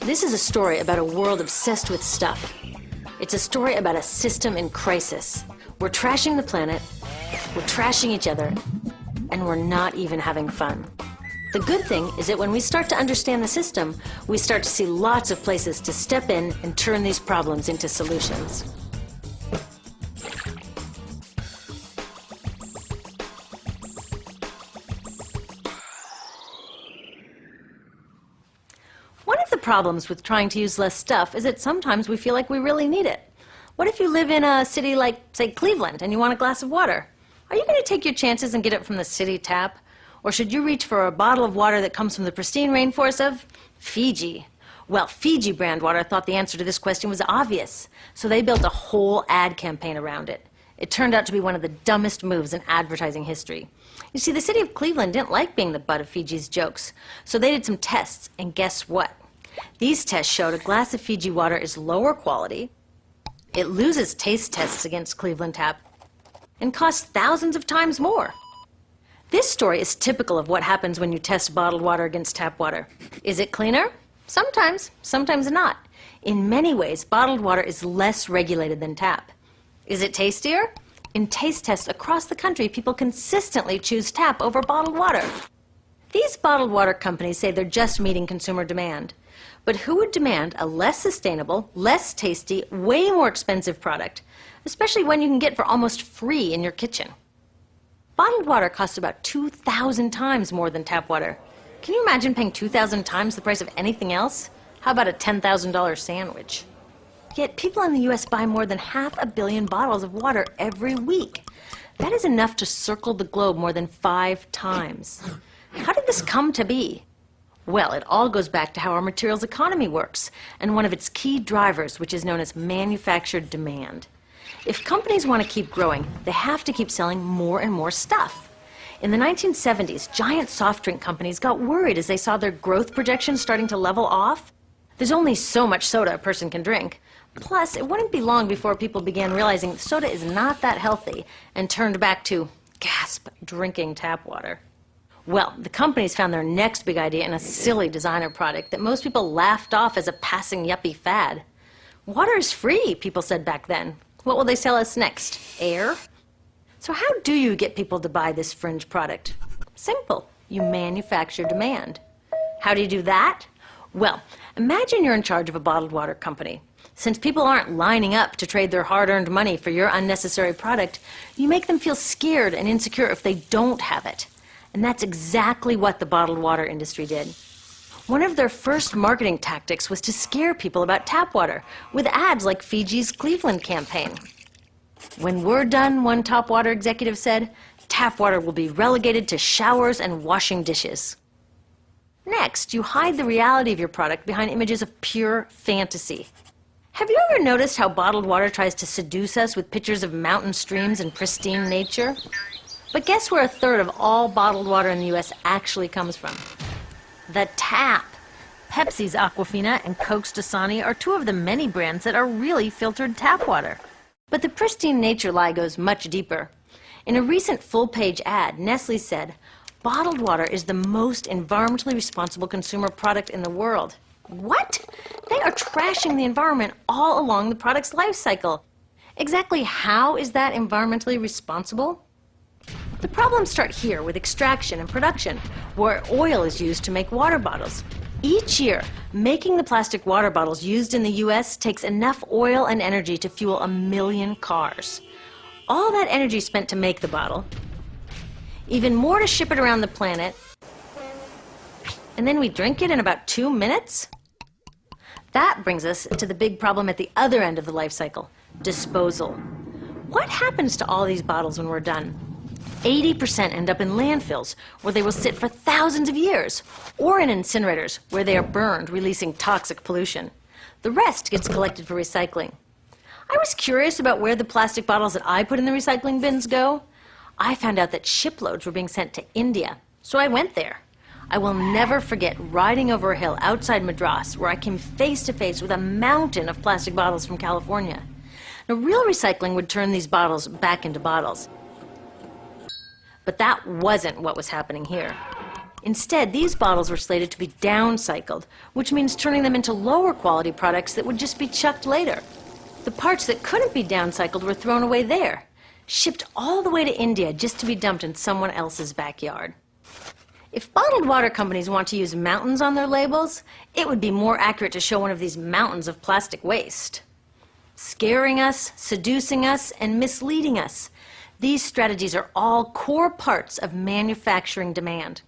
This is a story about a world obsessed with stuff. It's a story about a system in crisis. We're trashing the planet, we're trashing each other, and we're not even having fun. The good thing is that when we start to understand the system, we start to see lots of places to step in and turn these problems into solutions. One of the problems with trying to use less stuff is that sometimes we feel like we really need it. What if you live in a city like, say, Cleveland, and you want a glass of water? Are you going to take your chances and get it from the city tap? Or should you reach for a bottle of water that comes from the pristine rainforest of Fiji? Well, Fiji brand water thought the answer to this question was obvious, so they built a whole ad campaign around it. It turned out to be one of the dumbest moves in advertising history. You see, the city of Cleveland didn't like being the butt of Fiji's jokes, so they did some tests, and guess what? These tests showed a glass of Fiji water is lower quality, it loses taste tests against Cleveland tap, and costs thousands of times more. This story is typical of what happens when you test bottled water against tap water. Is it cleaner? Sometimes, sometimes not. In many ways, bottled water is less regulated than tap. Is it tastier? In taste tests across the country, people consistently choose tap over bottled water. These bottled water companies say they're just meeting consumer demand. But who would demand a less sustainable, less tasty, way more expensive product, especially when you can get for almost free in your kitchen? Bottled water costs about 2,000 times more than tap water. Can you imagine paying 2,000 times the price of anything else? How about a $10,000 sandwich? Yet people in the US buy more than 500 million bottles of water every week. That is enough to circle the globe more than 5 times. How did this come to be? Well, it all goes back to how our materials economy works, and one of its key drivers, which is known as manufactured demand. If companies want to keep growing, they have to keep selling more and more stuff. In the 1970s, giant soft drink companies got worried as they saw their growth projections starting to level off. There's only so much soda a person can drink. Plus, it wouldn't be long before people began realizing soda is not that healthy and turned back to, gasp, drinking tap water. Well, the companies found their next big idea in a silly designer product that most people laughed off as a passing yuppie fad. Water is free, people said back then. What will they sell us next? Air? So how do you get people to buy this fringe product? Simple. You manufacture demand. How do you do that? Well, imagine you're in charge of a bottled water company. Since people aren't lining up to trade their hard-earned money for your unnecessary product, you make them feel scared and insecure if they don't have it. And that's exactly what the bottled water industry did. One of their first marketing tactics was to scare people about tap water with ads like Fiji's Cleveland campaign. When we're done, one top water executive said, tap water will be relegated to showers and washing dishes. Next, you hide the reality of your product behind images of pure fantasy. Have you ever noticed how bottled water tries to seduce us with pictures of mountain streams and pristine nature? But guess where 1/3 of all bottled water in the US actually comes from? The tap. Pepsi's Aquafina and Coke's Dasani are 2 of the many brands that are really filtered tap water. But the pristine nature lie goes much deeper. In a recent full-page ad, Nestle said, bottled water is the most environmentally responsible consumer product in the world. What? They are trashing the environment all along the product's life cycle. Exactly how is that environmentally responsible? The problems start here with extraction and production, where oil is used to make water bottles. Each year, making the plastic water bottles used in the US takes enough oil and energy to fuel 1 million cars. All that energy spent to make the bottle, even more to ship it around the planet, and then we drink it in about 2 minutes? That brings us to the big problem at the other end of the life cycle, disposal. What happens to all these bottles when we're done? 80% end up in landfills, where they will sit for thousands of years, or in incinerators, where they are burned, releasing toxic pollution. The rest gets collected for recycling. I was curious about where the plastic bottles that I put in the recycling bins go. I found out that shiploads were being sent to India, so I went there. I will never forget riding over a hill outside Madras, where I came face to face with a mountain of plastic bottles from California. Now, real recycling would turn these bottles back into bottles. But that wasn't what was happening here. Instead, these bottles were slated to be downcycled, which means turning them into lower quality products that would just be chucked later. The parts that couldn't be downcycled were thrown away there, shipped all the way to India just to be dumped in someone else's backyard. If bottled water companies want to use mountains on their labels, it would be more accurate to show one of these mountains of plastic waste. Scaring us, seducing us, and misleading us. These strategies are all core parts of manufacturing demand.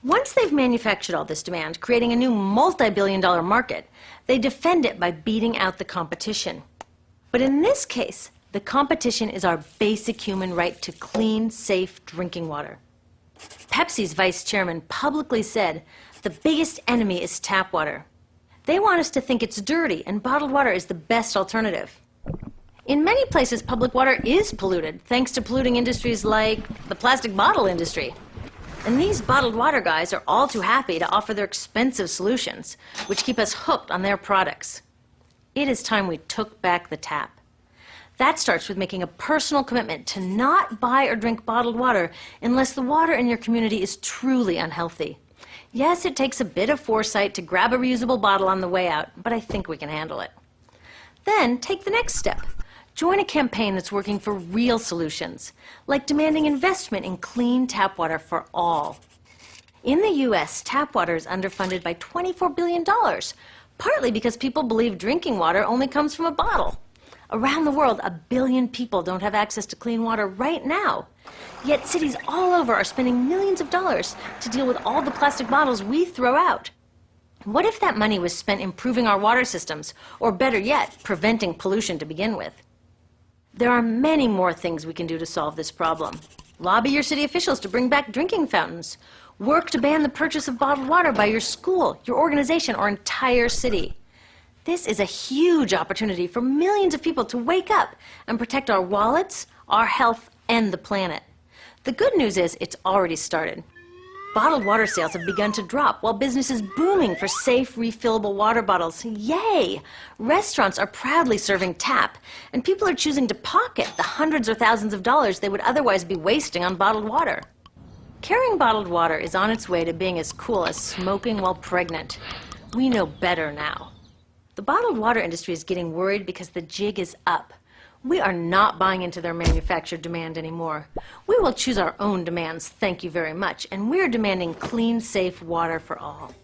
Once they've manufactured all this demand, creating a new multi-billion-dollar market, they defend it by beating out the competition. But in this case, the competition is our basic human right to clean, safe drinking water. Pepsi's vice chairman publicly said, "The biggest enemy is tap water." They want us to think it's dirty and bottled water is the best alternative. In many places, public water is polluted, thanks to polluting industries like the plastic bottle industry. And these bottled water guys are all too happy to offer their expensive solutions, which keep us hooked on their products. It is time we took back the tap. That starts with making a personal commitment to not buy or drink bottled water unless the water in your community is truly unhealthy. Yes, it takes a bit of foresight to grab a reusable bottle on the way out, but I think we can handle it. Then take the next step. Join a campaign that's working for real solutions, like demanding investment in clean tap water for all. In the U.S., tap water is underfunded by $24 billion, partly because people believe drinking water only comes from a bottle. Around the world, 1 billion people don't have access to clean water right now. Yet cities all over are spending millions of dollars to deal with all the plastic bottles we throw out. What if that money was spent improving our water systems, or better yet, preventing pollution to begin with? There are many more things we can do to solve this problem. Lobby your city officials to bring back drinking fountains. Work to ban the purchase of bottled water by your school, your organization, or entire city. This is a huge opportunity for millions of people to wake up and protect our wallets, our health, and the planet. The good news is it's already started. Bottled water sales have begun to drop while business is booming for safe, refillable water bottles. Yay! Restaurants are proudly serving tap, and people are choosing to pocket the hundreds or thousands of dollars they would otherwise be wasting on bottled water. Carrying bottled water is on its way to being as cool as smoking while pregnant. We know better now. The bottled water industry is getting worried because the jig is up. We are not buying into their manufactured demand anymore. We will choose our own demands, thank you very much, and we're demanding clean, safe water for all.